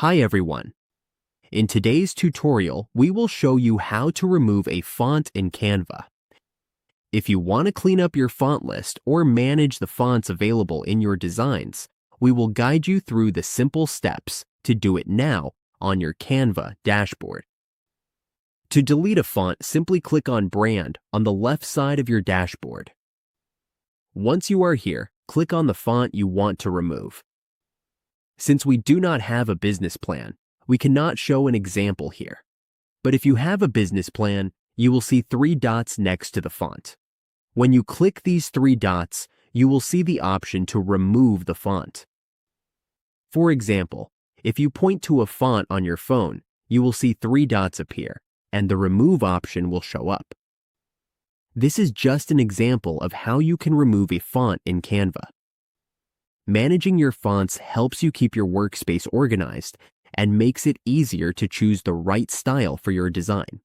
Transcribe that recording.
Hi everyone. In today's tutorial, we will show you how to remove a font in Canva. If you want to clean up your font list or manage the fonts available in your designs, we will guide you through the simple steps to do it now on your Canva dashboard. To delete a font, simply click on Brand on the left side of your dashboard. Once you are here, click on the font you want to remove. Since we do not have a business plan, we cannot show an example here. But if you have a business plan, you will see 3 dots next to the font. When you click these 3 dots, you will see the option to remove the font. For example, if you point to a font on your phone, you will see 3 dots appear, and the remove option will show up. This is just an example of how you can remove a font in Canva. Managing your fonts helps you keep your workspace organized and makes it easier to choose the right style for your design.